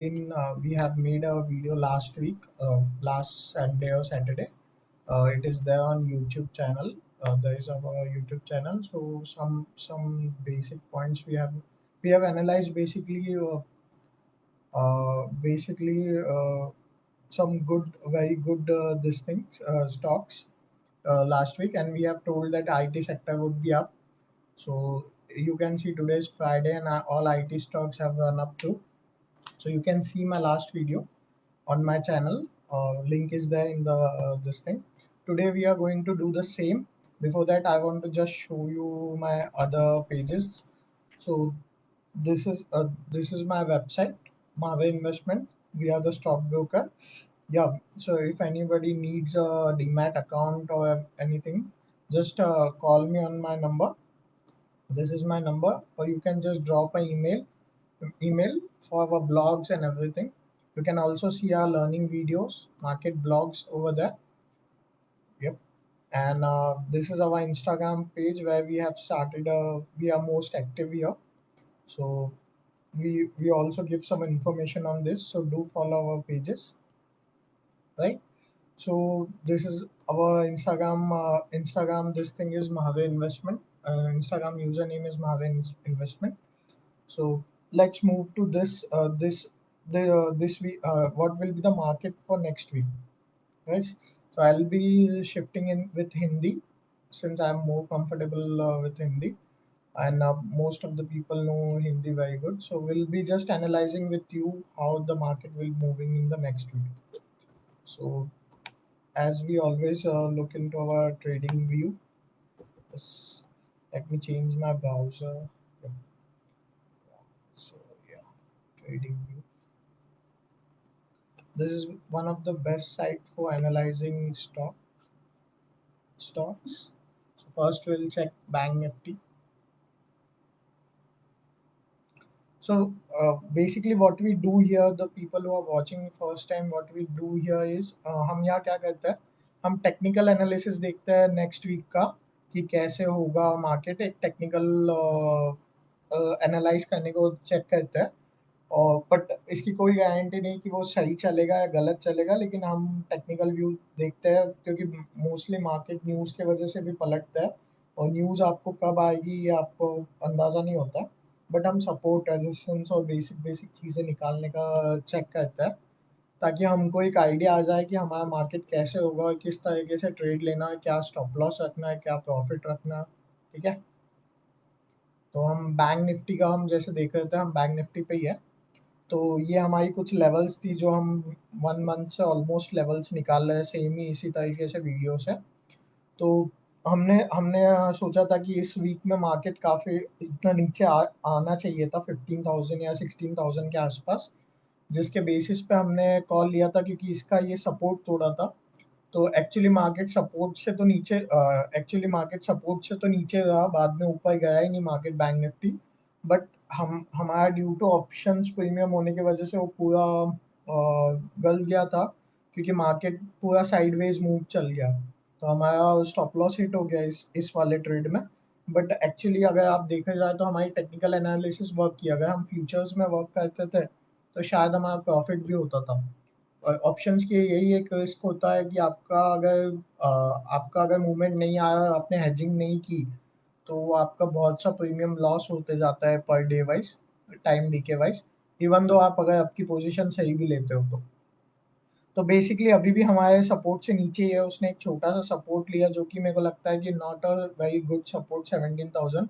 We have made a video last week, last Sunday or Saturday. It is there on YouTube channel. There is our YouTube channel. So some basic points we have analyzed basically some very good this things stocks last week, and we have told that IT sector would be up. So you can see today's Friday, and all IT stocks have run up too. So you can see my last video on my channel. Link is there in the this thing. Today we are going to do the same. Before that, I want to just show you my other pages. So this is my website, Mave Investment. We are the stockbroker. Yeah. So if anybody needs a demat account or anything, just call me on my number. This is my number, or you can just drop an email for our blogs and everything. You can also see our learning videos, market blogs over there. Yep. And this is our Instagram page where we have started. We are most active here. So we also give some information on this. So do follow our pages, right? So this is our Instagram. Instagram. This thing is Mahave Investment. Instagram username is Mahave Investment. So let's move to this week. What will be the market for next week, right? So I'll be shifting in with Hindi since I'm more comfortable with Hindi, and most of the people know Hindi very good. So we'll be just analyzing with you how the market will moving in the next week. So as we always look into our trading view, just let me change my browser. Yep. So yeah, trading view. This is one of the best site for analyzing stocks. So first we'll check Bank Nifty. So basically what we do here, the people who are watching first time, what we do here is हम यहाँ क्या करते हैं, हम technical analysis देखते हैं next week का कि कैसे होगा मार्केट, एक टेक्निकल एनालाइज करने को चेक करते हैं। और बट इसकी कोई गारंटी नहीं कि वो सही चलेगा या गलत चलेगा, लेकिन हम टेक्निकल व्यू देखते हैं क्योंकि मोस्टली मार्केट न्यूज़ के वजह से भी पलटता है, और न्यूज़ आपको कब आएगी ये आपको अंदाज़ा नहीं होता। बट हम सपोर्ट रेजिस्टेंस और बेसिक बेसिक चीज़ें निकालने का चेक करते हैं, ताकि हमको एक आइडिया आ जाए कि हमारा मार्केट कैसे होगा और किस तरीके से ट्रेड लेना है, क्या स्टॉप लॉस रखना है, क्या प्रॉफिट रखना है। ठीक है। तो हम बैंक निफ्टी का हम जैसे देख रहे थे, हम बैंक निफ्टी पे ही है। तो ये हमारी कुछ लेवल्स थी जो हम 1 मंथ से ऑलमोस्ट लेवल्स निकाल रहे हैं, सेम ही इसी तरीके से वीडियो से। तो हमने हमने सोचा था कि इस वीक में मार्केट काफ़ी इतना नीचे आना चाहिए था 15,000 या 16,000 के आसपास, जिसके बेसिस पे हमने कॉल लिया था क्योंकि इसका ये सपोर्ट तोड़ा था। तो एक्चुअली मार्केट सपोर्ट से तो नीचे रहा, बाद में ऊपर गया ही नहीं मार्केट बैंक निफ्टी। बट हम हमारा ड्यू टू ऑप्शंस प्रीमियम होने की वजह से वो पूरा गल गया था, क्योंकि मार्केट पूरा साइडवेज मूव चल गया। तो हमारा स्टॉप लॉस हिट हो गया इस वाले ट्रेड में। बट एक्चुअली अगर आप देखा जाए तो हमारी टेक्निकल एनालिसिस वर्क किया, अगर हम फ्यूचर्स में वर्क करते थे तो शायद हमारा प्रॉफिट भी होता था। ऑप्शंस की यही एक रिस्क होता है कि आपका अगर मूवमेंट नहीं आया और आपने हेजिंग नहीं की, तो आपका बहुत सा प्रीमियम लॉस होते जाता है per day wise, time DK wise, even though आप अगर आपकी पोजीशन सही भी लेते हो तो बेसिकली अभी भी हमारे सपोर्ट से नीचे ही है। उसने एक छोटा सा सपोर्ट लिया जो कि मेरे को लगता है कि not a very good support, 17,000।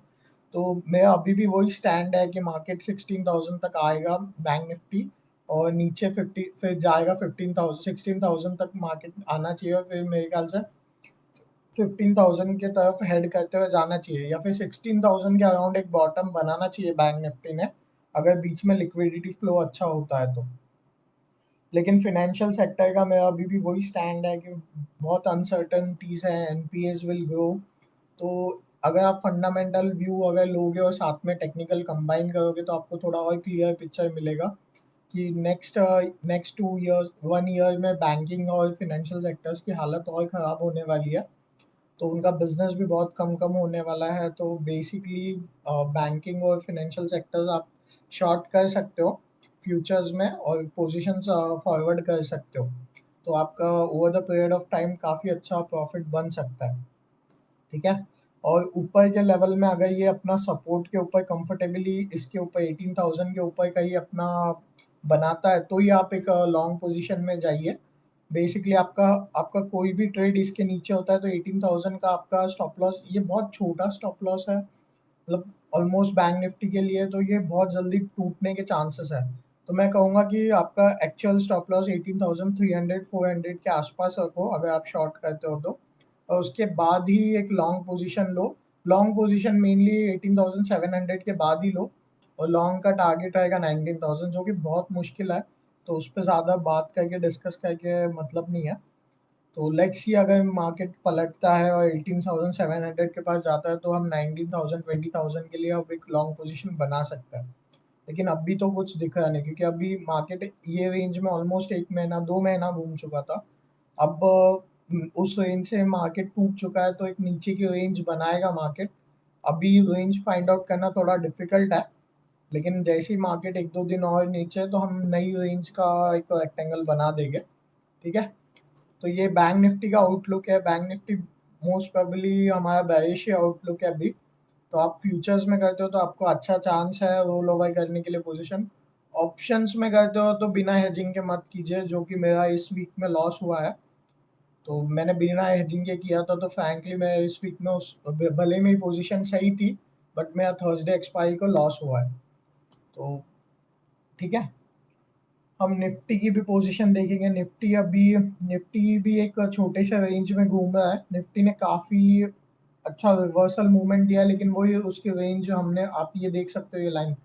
तो मेरा अभी भी वही स्टैंड है कि मार्केट 16,000 तक आएगा बैंक निफ्टी, और नीचे 50 फिर जाएगा 15,000 16,000 तक मार्केट आना चाहिए, और फिर मेरे ख्याल से 15,000 के तरफ हेड करते हुए जाना चाहिए, या फिर 16,000 के अराउंड एक बॉटम बनाना चाहिए बैंक निफ्टी ने, अगर बीच में लिक्विडिटी फ्लो अच्छा होता है तो। लेकिन फाइनेंशियल सेक्टर का मेरा अभी भी वही स्टैंड है कि बहुत अनसर्टनिटीज है, एनपीएस विल ग्रो। तो अगर आप फंडामेंटल व्यू अगर लोगे और साथ में टेक्निकल कंबाइन करोगे तो आपको थोड़ा और क्लियर पिक्चर मिलेगा कि नेक्स्ट 2 ईयर्स 1 ईयर में बैंकिंग और फाइनेंशियल सेक्टर्स की हालत और ख़राब होने वाली है। तो उनका बिजनेस भी बहुत कम कम होने वाला है। तो बेसिकली बैंकिंग और फाइनेंशियल सेक्टर्स आप शॉर्ट कर सकते हो। फ्यूचर्स में और पोजीशंस फॉरवर्ड कर सकते हो। तो आपका over the period of time काफ़ी अच्छा प्रॉफिट बन सकता है। ठीक है। और ऊपर के लेवल में अगर ये अपना सपोर्ट के ऊपर कंफर्टेबली इसके ऊपर 18,000 के ऊपर का ही अपना बनाता है तो ही आप एक लॉन्ग पोजीशन में जाइए। बेसिकली आपका आपका कोई भी ट्रेड इसके नीचे होता है तो 18,000 का आपका स्टॉप लॉस, ये बहुत छोटा स्टॉप लॉस है, मतलब ऑलमोस्ट बैंक निफ्टी के लिए तो ये बहुत जल्दी टूटने के चांसेस है। तो मैं कहूँगा कि आपका एक्चुअल स्टॉप लॉस 18,300 400 के आसपास रखो अगर आप शॉर्ट करते हो तो, और उसके बाद ही एक लॉन्ग पोजीशन लो। लॉन्ग पोजीशन मेनली 18,700 के बाद ही लो, और लॉन्ग का टारगेट रहेगा 19,000 जो कि बहुत मुश्किल है। तो उस पर ज़्यादा बात करके डिस्कस करके मतलब नहीं है। तो लेट्स सी अगर मार्केट पलटता है और 18,700 के पास जाता है तो हम 19,000 20,000 के लिए अब एक लॉन्ग पोजीशन बना सकते हैं। लेकिन अभी तो कुछ दिख रहा नहीं क्योंकि अभी मार्केट ये रेंज में ऑलमोस्ट 1 महीना 2 महीना घूम चुका था। अब उस रेंज से मार्केट टूट चुका है तो एक नीचे की रेंज बनाएगा मार्केट। अभी रेंज फाइंड आउट करना थोड़ा डिफिकल्ट है, लेकिन जैसे ही मार्केट 1 2 दिन और नीचे तो हम नई रेंज का एक रेक्टेंगल बना देंगे। ठीक है। तो ये बैंक निफ्टी का आउटलुक है। बैंक निफ्टी मोस्ट प्रोबेबली हमारा बेरिश आउटलुक है अभी। तो आप फ्यूचर्स में करते हो तो आपको अच्छा चांस है रोल ओवर करने के लिए पोजीशन। ऑप्शंस में करते हो तो बिना हेजिंग के मत कीजिए, जो कि मेरा इस वीक में लॉस हुआ है। तो मैंने बिना हेजिंग के किया था तो फ्रैंकली मैं इस वीक में उस भले मेरी पोजीशन सही थी बट मेरा थर्सडे एक्सपायरी को लॉस हुआ है। तो ठीक है। हम निफ्टी की भी पोजीशन देखेंगे। निफ्टी भी एक छोटे से रेंज में घूम रहा है। निफ्टी ने काफी अच्छा रिवर्सल मूवमेंट दिया, लेकिन वही उसकी रेंज हमने, आप ये देख सकते हो ये लाइन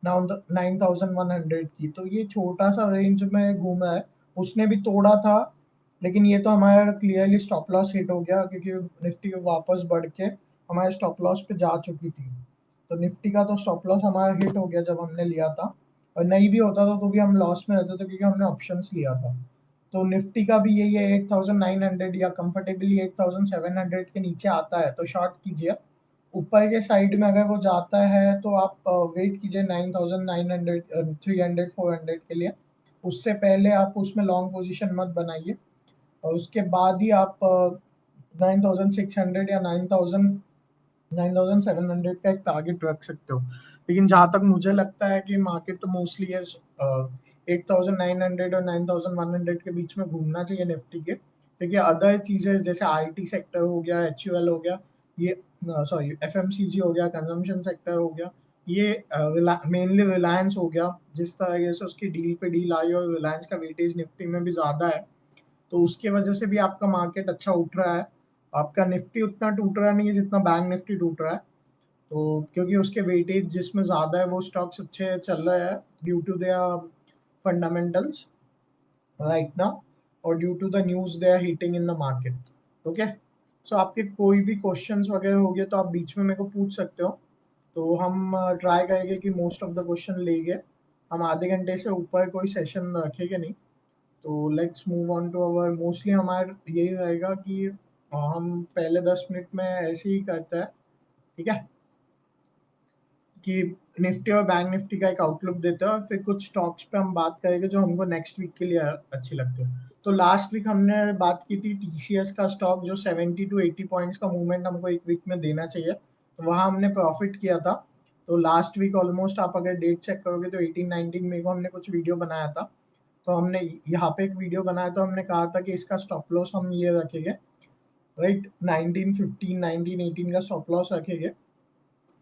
9,100 की, तो ये छोटा सा रेंज में घूमा है। उसने भी तोड़ा था, लेकिन ये तो हमारा क्लियरली स्टॉप लॉस हिट हो गया क्योंकि निफ्टी वापस बढ़ के हमारे स्टॉप लॉस पे जा चुकी थी। तो निफ्टी का तो स्टॉप लॉस हमारा हिट हो गया जब हमने लिया था, और नहीं भी होता था तो भी हम लॉस में रहते थे क्योंकि हमने ऑप्शंस लिया था। तो निफ्टी का भी यही है, 8,900 या कंफर्टेबली 8,700 के नीचे आता है तो शॉर्ट कीजिए। ऊपर के साइड में अगर वो जाता है तो आप वेट कीजिए 9,900 300 400 के लिए। उससे पहले आप उसमें लॉन्ग पोजीशन मत बनाइए, और उसके बाद ही आप 9,600 या 9,700 का एक टारगेट रख सकते हो। लेकिन जहाँ तक मुझे लगता है कि मार्केट तो मोस्टली है 8,900 और 9,100 के बीच में घूमना चाहिए निफ्टी के, क्योंकि अदर चीज़ें जैसे आईटी सेक्टर हो गया, एचयूएल हो गया, ये सॉरी एफएमसीजी हो गया, कंजम्पशन सेक्टर हो गया, ये मेनली रिलायंस हो गया, जिस तरह से उसकी डील पे डील आई और रिलायंस का वेटेज निफ्टी में भी ज़्यादा है तो उसके वजह से भी आपका मार्केट अच्छा उठ रहा है। आपका निफ्टी उतना टूट रहा नहीं है जितना बैंक निफ्टी टूट रहा है। तो क्योंकि उसके वेटेज जिसमें ज़्यादा है वो स्टॉक्स अच्छे चल रहे हैं due to their fundamentals right now, और due to the news they are hitting in the market. Okay. So आपके कोई भी क्वेश्चंस वगैरह हो गए तो आप बीच में मेरे को पूछ सकते हो। तो हम ट्राई करेंगे कि मोस्ट ऑफ द क्वेश्चन लेंगे। हम आधे घंटे से ऊपर कोई सेशन रखेंगे नहीं। तो let's move on to our, mostly हमारा यही रहेगा कि हम पहले 10 मिनट में ऐसे ही करते हैं। ठीक है। कि निफ्टी और बैंक निफ्टी का एक आउटलुक देते हैं और फिर कुछ स्टॉक्स पे हम बात करेंगे जो हमको नेक्स्ट वीक के लिए अच्छी लगती है। तो लास्ट वीक हमने बात की थी टीसीएस का स्टॉक, जो 70 to 80 पॉइंट्स का मूवमेंट हमको एक वीक में देना चाहिए, तो वहाँ हमने प्रॉफिट किया था। तो लास्ट वीक ऑलमोस्ट आप अगर डेट चेक करोगे तो 18 19 मई को हमने कुछ वीडियो बनाया था। तो हमने यहाँ पे एक वीडियो बनाया तो हमने कहा था कि इसका स्टॉप लॉस हम ये रखेंगे, राइट, 1915 1918 का स्टॉप लॉस रखेंगे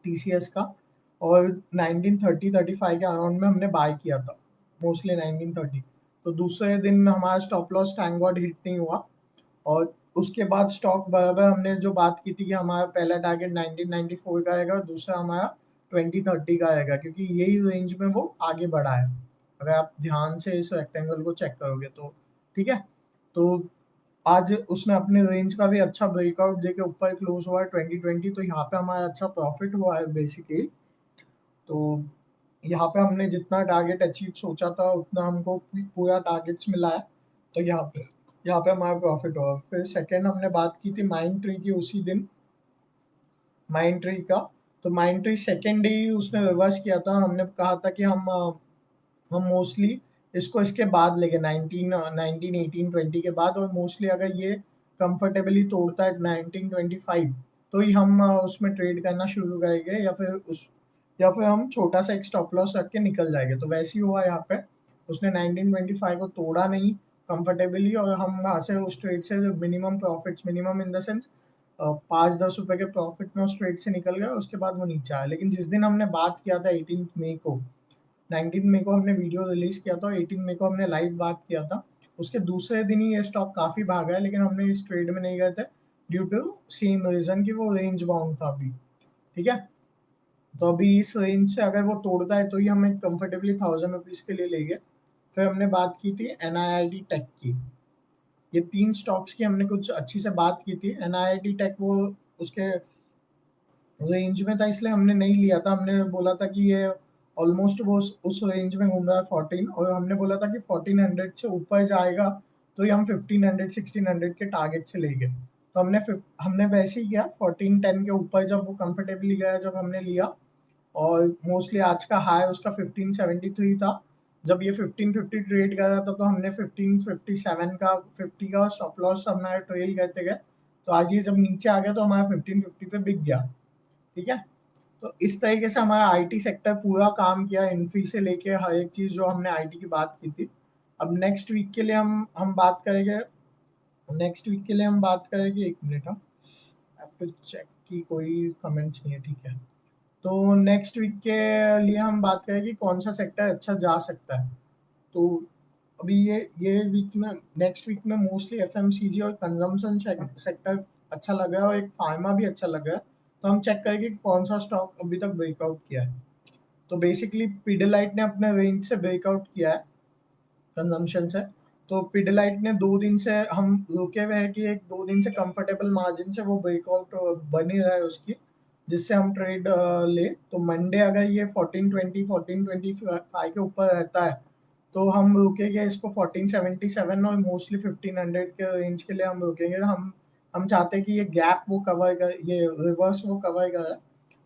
टीसीएस का। और 1930 35 के अराउंड में हमने बाय किया था, मोस्टली 1930। तो दूसरे दिन हमारा stop loss thank God hit नहीं हुआ। और उसके बाद स्टॉक बराबर हमने जो बात की थी कि हमारा पहला टारगेट 1994 का आएगा, दूसरा हमारा 2030 का आएगा, क्योंकि यही रेंज में वो आगे बढ़ा है अगर आप ध्यान से इस रेक्टेंगल को चेक करोगे तो। ठीक है। तो आज उसने अपने रेंज का भी अच्छा ब्रेकआउट देके ऊपर क्लोज हुआ है 2020, तो यहाँ पे हमारा अच्छा प्रॉफिट हुआ है बेसिकली। तो यहाँ पे हमने जितना टारगेट अचीव सोचा था उतना हमको पूरा टारगेट्स मिला है। तो यहाँ पे हमारा प्रॉफिट हुआ। फिर सेकंड हमने बात की थी माइंड ट्री की उसी दिन, माइंड ट्री का। तो माइंड ट्री सेकेंड डे ही उसने रिवर्स किया था। हमने कहा था कि हम हम मोस्टली इसको इसके बाद लेंगे 19 18 के बाद, और मोस्टली अगर ये कंफर्टेबली तोड़ता है 1925, तो ही हम उसमें ट्रेड करना शुरू करेंगे, या फिर हम छोटा सा एक स्टॉप लॉस रख के निकल जाएंगे। तो वैसे ही हुआ यहाँ पे, उसने 1925 को तोड़ा नहीं कंफर्टेबली, और हम वहाँ से उस ट्रेड से minimum profits, minimum in the sense 5-10 रुपए के प्रॉफिट में उस ट्रेड से निकल गया। उसके बाद वो नीचे आया, लेकिन जिस दिन हमने बात किया था 18 मई को, 19 मई को हमने वीडियो रिलीज किया था, 18 मई को हमने लाइव बात किया था, उसके दूसरे दिन ही ये स्टॉक काफी भागा है, लेकिन हमने इस ट्रेड में नहीं गए थे ड्यू टू सेम रीजन कि वो रेंज बाउंड था अभी। ठीक है, तो अभी इस रेंज से अगर वो तोड़ता है तो ही हम एक कंफर्टेबली 1000 रुपीज के लिए लेंगे। फिर हमने बात की थी NIIT टेक की। ये 3 स्टॉक्स की हमने कुछ अच्छी से बात की थी। NIIT टेक वो उसके रेंज में था, इसलिए हमने नहीं लिया था। हमने बोला था कि ये ऑलमोस्ट वो उस रेंज में घूम रहा है 14, और हमने बोला था कि 1400 से ऊपर जाएगा तो ये हम 1500 1600 के टारगेट से लेंगे। तो हमने वैसे ही किया, 1410 के ऊपर जब वो कंफर्टेबली गया, जब हमने लिया, और मोस्टली आज का हाई उसका 1573 था। जब ये 1550 ट्रेड कर रहा था तो हमने 1557 का 50 का स्टॉप लॉस हमारा ट्रेल करते गए। तो आज ये जब नीचे आ गया तो हमारा 1550 पे बिक गया। ठीक है, तो इस तरीके से हमारा आईटी सेक्टर पूरा काम किया, इन्फी से लेके हर एक चीज जो हमने आईटी की बात की थी। अब नेक्स्ट वीक के लिए हम बात करेंगे। नेक्स्ट वीक के लिए हम बात करेंगे, एक मिनट, हम तो चेक की कोई कमेंट्स नहीं है, ठीक है। तो नेक्स्ट वीक के लिए हम बात करेंगे कि कौन सा सेक्टर अच्छा जा सकता है। तो अभी ये वीक में, नेक्स्ट वीक में मोस्टली एफएमसीजी और कंजम्पशन सेक्टर अच्छा लगा है, और एक फार्मा भी अच्छा लगा है। तो हम चेक करेंगे कि कौन सा स्टॉक अभी तक ब्रेकआउट किया है। तो बेसिकली पिडिलाइट ने अपने रेंज से ब्रेकआउट किया है कंजम्पशन से। तो पिडिलाइट ने 2 दिन से, हम रुके हुए हैं कि एक 2 दिन से कंफर्टेबल मार्जिन से वो ब्रेकआउट बनी रहा है उसकी, जिससे हम ट्रेड ले। तो मंडे अगर ये 1420 1425 के ऊपर रहता है तो हम रुकेंगे इसको 1477, और मोस्टली 1500 के रेंज के लिए हम रुकेंगे। हम चाहते हैं कि ये गैप वो कवर कर, ये रिवर्स वो कवर करे।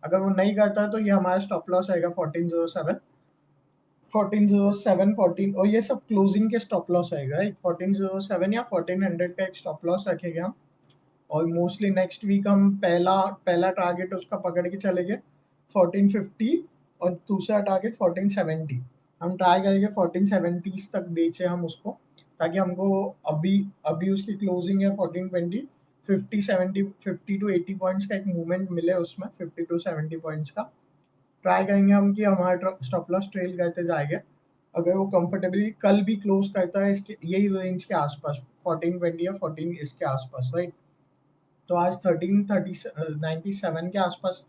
अगर वो नहीं करता है तो ये हमारा स्टॉप लॉस आएगा 1407, 1407, 14, और ये सब क्लोजिंग के स्टॉप लॉस आएगा, 1407 या 1400 का एक स्टॉप लॉस रखेंगे हम। और मोस्टली नेक्स्ट वीक हम पहला पहला टारगेट उसका पकड़ के चलेंगे 1450, और दूसरा टारगेट 1470। हम ट्राई करेंगे 1470 तक बेचे हम उसको, ताकि हमको अभी अभी उसकी क्लोजिंग है 1420, 50 70 50 to 80 पॉइंट्स का एक मूवमेंट मिले उसमें, 50 to 70 पॉइंट्स का ट्राई करेंगे हम कि हमारा स्टॉप लॉस ट्रेल करते जाएंगे। अगर वो कंफर्टेबली कल भी क्लोज करता है इसके यही रेंज के आसपास, 1420 या 14 इसके आसपास, राइट। तो आज 1397 के आसपास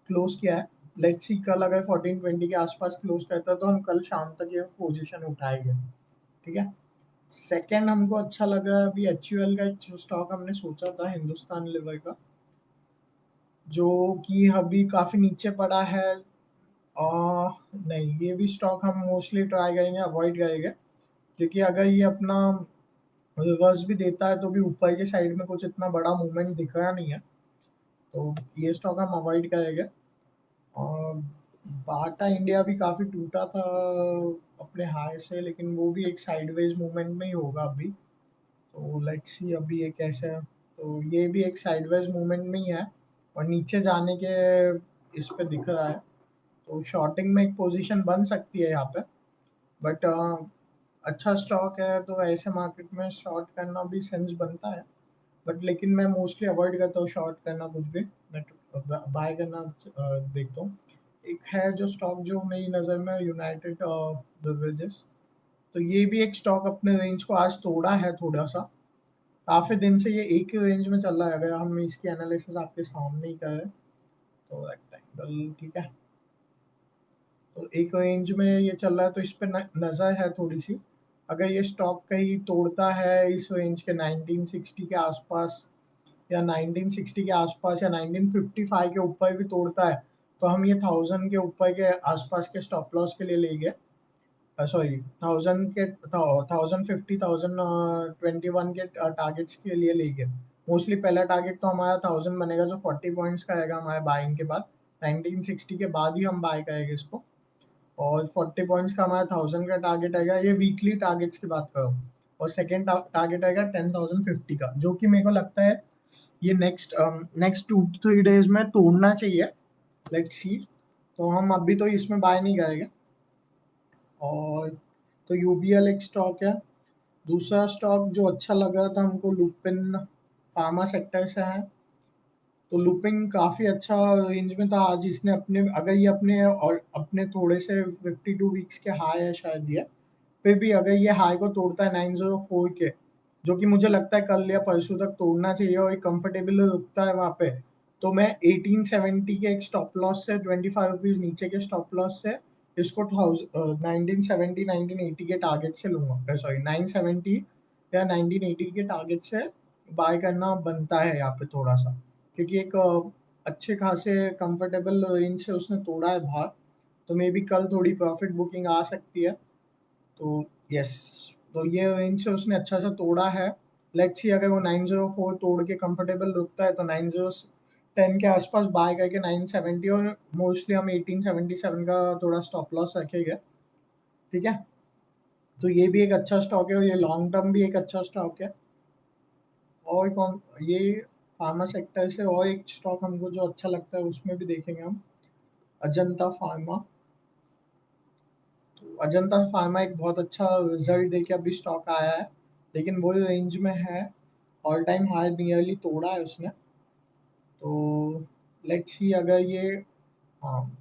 क्लोज किया है। लेट्स सी कल अगर 1420 के आसपास क्लोज करता है तो हम कल शाम तक ये पोजीशन उठाएंगे। ठीक है। सेकंड हमको अच्छा लगा अभी HUL का एक जो स्टॉक हमने सोचा था, हिंदुस्तान लीवर का, जो कि अभी काफी नीचे पड़ा है। नहीं, ये भी स्टॉक हम मोस्टली ट्राई करेंगे, अवॉइड करेंगे, क्योंकि अगर ये अपना रिवर्स भी देता है तो भी ऊपर के साइड में कुछ इतना बड़ा मूवमेंट दिख रहा नहीं है। तो ये स्टॉक हम अवॉइड करेंगे। और बाटा इंडिया भी काफी टूटा था अपने हाई से, लेकिन वो भी एक साइडवेज मूवमेंट में ही होगा अभी। तो लेट्स सी अभी ये कैसे है। तो ये भी एक साइडवेज मूवमेंट में ही है, और नीचे जाने के इस पे दिख रहा है। तो शॉर्टिंग में एक पोजीशन बन सकती है यहाँ पे, बट अच्छा स्टॉक है तो ऐसे मार्केट में शॉर्ट करना भी सेंस बनता है। बट लेकिन मैं मोस्टली अवॉइड करता हूँ शॉर्ट करना कुछ भी, मैं बाय करना देखता हूँ। एक है जो स्टॉक जो मेरी नज़र में, यूनाइटेड बेवरेजेस। तो ये भी एक स्टॉक अपने रेंज को आज तोड़ा है थोड़ा सा। काफी दिन से ये एक ही रेंज में चल रहा है, अगर हम इसकी एनालिसिस आपके सामने ही करें तो रेक्टेंगल, ठीक है। तो एक रेंज में ये चल रहा है, तो इस पे नजर है थोड़ी सी। अगर ये स्टॉक कहीं तोड़ता है इस रेंज के 1960 के आसपास, या 1960 के आसपास, या 1955 के ऊपर भी तोड़ता है, तो हम ये 1000 के ऊपर के आसपास के स्टॉप लॉस के लिए लेंगे। सॉरी, 1000 के 1050 1021 के टारगेट्स के लिए लेंगे। मोस्टली पहला टारगेट तो हमारा 1000 बनेगा, जो 40 पॉइंट्स का आएगा हमारे बाइंग के बाद। 1960 के बाद ही हम बाय करेंगे इसको। और 40 पॉइंट्स का हमारा 1000 का टारगेट आएगा, ये वीकली टारगेट्स की बात करो। और सेकेंड टारगेट आएगा 10,050 का, जो कि मेरे को लगता है ये नेक्स्ट 2-3 डेज में तोड़ना चाहिए। Let's see. तो हम अभी तो इसमें बाय नहीं करेंगे। और तो यूबीएल एक स्टॉक है। दूसरा स्टॉक जो अच्छा लगा था हमको, लुपिन फार्मा सेक्टर से है। तो लुपिन काफी अच्छा रेंज में था आज। इसने अपने, अगर ये अपने और अपने थोड़े से 52 वीक्स के हाई है शायद ये, फिर भी अगर ये हाई को तोड़ता है 904 के, जो कि मुझे लगता है कल या परसों तक तोड़ना चाहिए और एक कंफर्टेबल रुकता है वहां पे, तो मैं 1870 के एक स्टॉप लॉस से, 25 रुपीज नीचे के स्टॉप लॉस से इसको 1970 1980 के टारगेट से लूंगा, सॉरी 970 या 1980 के टारगेट से बाय करना बनता है यहाँ पे थोड़ा सा, क्योंकि एक अच्छे खासे कंफर्टेबल रेंज से उसने तोड़ा है बाहर। तो मे बी कल थोड़ी प्रॉफिट बुकिंग आ सकती है। तो यस, तो ये रेंज से उसने अच्छा सा तोड़ा है। लेट्स सी, अगर वो 904 तोड़ के कंफर्टेबल रुकता है तो 9010 के आसपास बाय करके 970, और मोस्टली हम 1877 का थोड़ा स्टॉप लॉस रखेंगे। ठीक है, तो ये भी एक अच्छा स्टॉक है और ये लॉन्ग टर्म भी एक अच्छा स्टॉक है। और कौन ये फार्मा सेक्टर से और एक स्टॉक हमको जो अच्छा लगता है उसमें भी देखेंगे हम, अजंता फार्मा। तो अजंता फार्मा एक बहुत अच्छा रिजल्ट देके अभी स्टॉक आया है, लेकिन वो रेंज में है। ऑल टाइम हाई नियरली तोड़ा है उसने। तो लेट्स सी, अगर ये, हाँ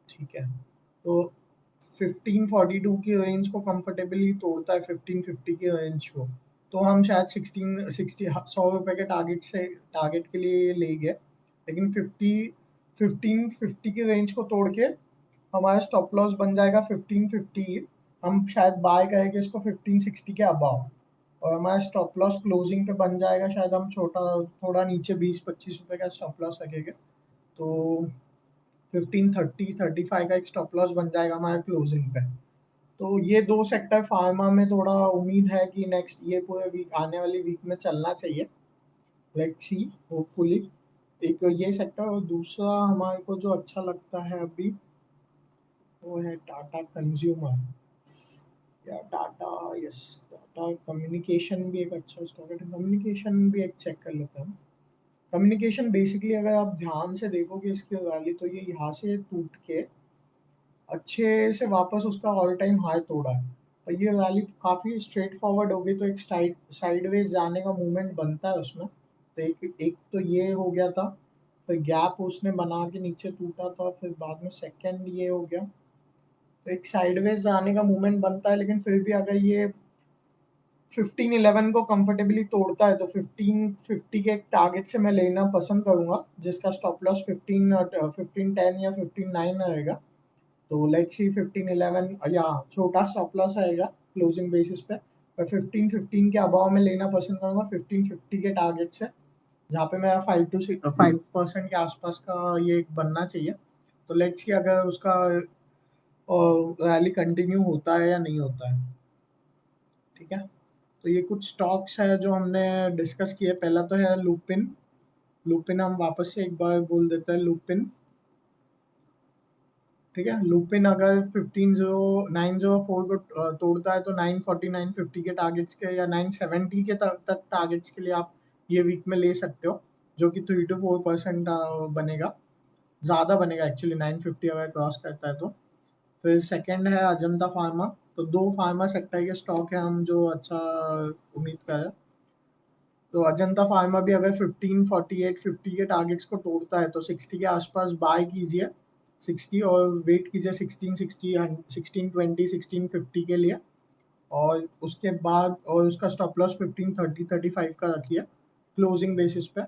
ठीक है, तो 1542 की रेंज को कंफर्टेबली तोड़ता है, 1550 की रेंज को, तो हम शायद 1660 100 रुपए के टारगेट के लिए ले गए। लेकिन 1550 की रेंज को तोड़ के हमारा स्टॉप लॉस बन जाएगा 1550। हम शायद बाय करेंगे इसको 1560 के अबाव, और हमारा स्टॉप लॉस क्लोजिंग पे बन जाएगा, शायद हम छोटा थोड़ा नीचे 20-25 रुपए का स्टॉप लॉस रखेंगे। तो 1530-35 का एक स्टॉप लॉस बन जाएगा हमारे क्लोजिंग पे। तो ये दो सेक्टर फार्मा में थोड़ा उम्मीद है कि नेक्स्ट ये पूरे वीक, आने वाली वीक में चलना चाहिए। Let's see, hopefully. एक ये सेक्टर, और दूसरा हमारे को जो अच्छा लगता है अभी वो है टाटा कंज्यूमर या टाटा, यस, टाटा कम्युनिकेशन भी एक अच्छा स्टॉक है। कम्युनिकेशन भी एक चेक कर लेते हैं। कम्युनिकेशन बेसिकली अगर आप ध्यान से देखोगे इसके वैल्यू, तो ये यहाँ से टूट के अच्छे से वापस उसका ऑल टाइम हाई तोड़ा है। और ये रैली काफ़ी स्ट्रेट फॉरवर्ड हो गई, तो एक साइडवेज जाने का मूवमेंट बनता है उसमें। तो एक तो ये हो गया था, फिर गैप उसने बना के नीचे टूटा था, फिर बाद में सेकंड ये हो गया। तो एक साइडवेज जाने का मूवमेंट बनता है, लेकिन फिर भी अगर ये 1511 को कंफर्टेबली तोड़ता है तो 1550 के टारगेट से मैं लेना पसंद करूंगा, जिसका स्टॉप लॉस 1510 या 1509 रहेगा। तो लेट्स सी 1511, या छोटा स्टॉप लॉस आएगा क्लोजिंग बेसिस पे, पर 1515 के अबाव में लेना पसंद करूंगा 1550 के टारगेट से, जहाँ पे मेरा 5% के आसपास का ये बनना चाहिए। तो लेट्स सी अगर उसका रैली कंटिन्यू होता है या नहीं होता है। ठीक है, तो ये कुछ स्टॉक्स है जो हमने डिस्कस किए। पहला तो है लुपिन। लुपिन हम वापस से एक बार बोल देते हैं, लुपिन। ठीक है, लुपिन अगर 904 को तोड़ता है तो 940 950 के टारगेट्स के या 970 के तक टारगेट्स के लिए आप ये वीक में ले सकते हो, जो कि 3 to 4% बनेगा, ज़्यादा बनेगा एक्चुअली 950 अगर क्रॉस करता है तो। फिर सेकंड है अजंता फार्मा। तो दो फार्मा सेक्टर के स्टॉक है हम जो अच्छा उम्मीद कर रहे हैं। तो अजंता फार्मा भी अगर 1548-50 के टारगेट्स को तोड़ता है तो 60 के आसपास बाय कीजिए, 60, और वेट कीजिए 1660, 1620, 1650 के लिए। और उसके बाद और उसका स्टॉप लॉस 1530-35 का रखिए क्लोजिंग बेसिस पे।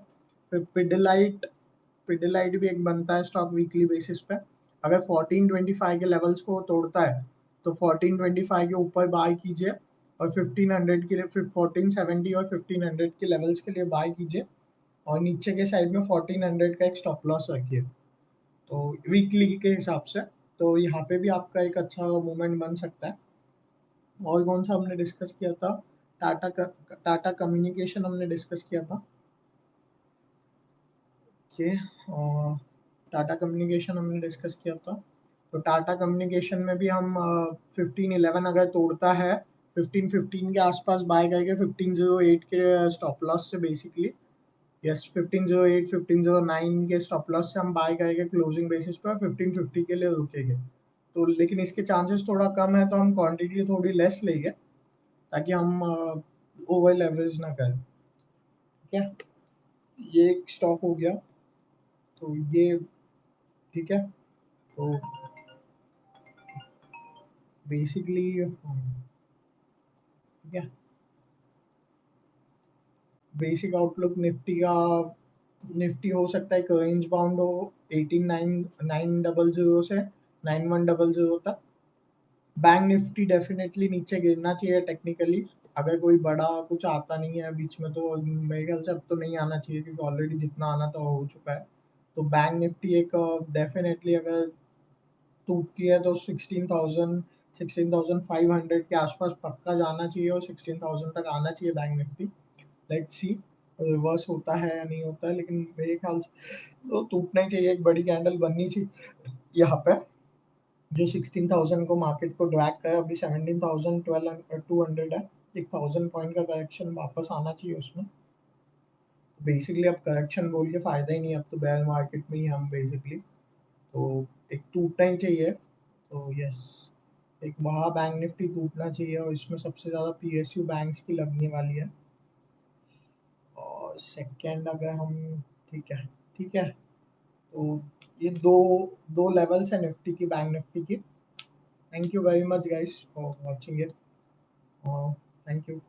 फिर पिडिलाइट भी एक बनता है स्टॉक वीकली बेसिस पे। अगर 1425 के लेवल्स को तोड़ता है तो 1425 के ऊपर बाय कीजिए, और 1500 के लिए, फिर 1470 और 1500 के लेवल्स के लिए बाय कीजिए, और नीचे के साइड में 1400 का एक स्टॉप लॉस रखिए, तो वीकली के हिसाब से। तो यहाँ पे भी आपका एक अच्छा मूवमेंट बन सकता है। और कौन सा हमने डिस्कस किया था? टाटा कम्युनिकेशन हमने डिस्कस किया था। ओके, टाटा कम्युनिकेशन हमने डिस्कस किया था। तो टाटा कम्युनिकेशन में भी हम 1511 अगर तोड़ता है 1515 के आसपास बाय करके 1508 के स्टॉप लॉस से बेसिकली, यस 1508 1509 के स्टॉप लॉस से हम बाय करेंगे क्लोजिंग बेसिस पर 1550 के लिए रुकेंगे। तो लेकिन इसके चांसेस थोड़ा कम है, तो हम क्वांटिटी थोड़ी लेस लेंगे ताकि हम ओवर लेवरेज ना करें। ठीक है, ये एक स्टॉक हो गया। तो ये ठीक है। तो बेसिकली ठीक है, बेसिक आउटलुक निफ्टी का, निफ्टी हो सकता है कि रेंज बाउंड हो 18900 से 9100 तक। बैंक निफ्टी डेफिनेटली नीचे गिरना चाहिए टेक्निकली, अगर कोई बड़ा कुछ आता नहीं है बीच में, तो मेरे ख्याल से अब तो नहीं आना चाहिए क्योंकि ऑलरेडी जितना आना था हो चुका है। तो बैंक निफ्टी एक डेफिनेटली अगर टूटती है तो 16,500 के आसपास पक्का जाना चाहिए और 16,000 तक आना चाहिए bank Nifty. Let's see reverse होता है या नहीं होता है, लेकिन मेरे ख्याल से तो टूटना ही चाहिए, एक बड़ी कैंडल बननी चाहिए यहाँ पे जो 16,000 को मार्केट को ड्रैग करे। अभी 17,000 200 है, 1,000 पॉइंट का करेक्शन वापस आना चाहिए उसमें। बेसिकली अब करेक्शन बोल के फायदा ही नहीं, अब तो बेयर मार्केट में ही हम बेसिकली, तो एक टूटना ही चाहिए। तो यस, एक वहाँ बैंक निफ्टी टूटना चाहिए और इसमें सबसे ज़्यादा पीएसयू बैंक्स की लगने वाली है। और सेकंड अगर हम, ठीक है, ठीक है, तो ये दो दो लेवल्स है निफ्टी की, बैंक निफ्टी की। Thank you very much guys for watching it. Thank you.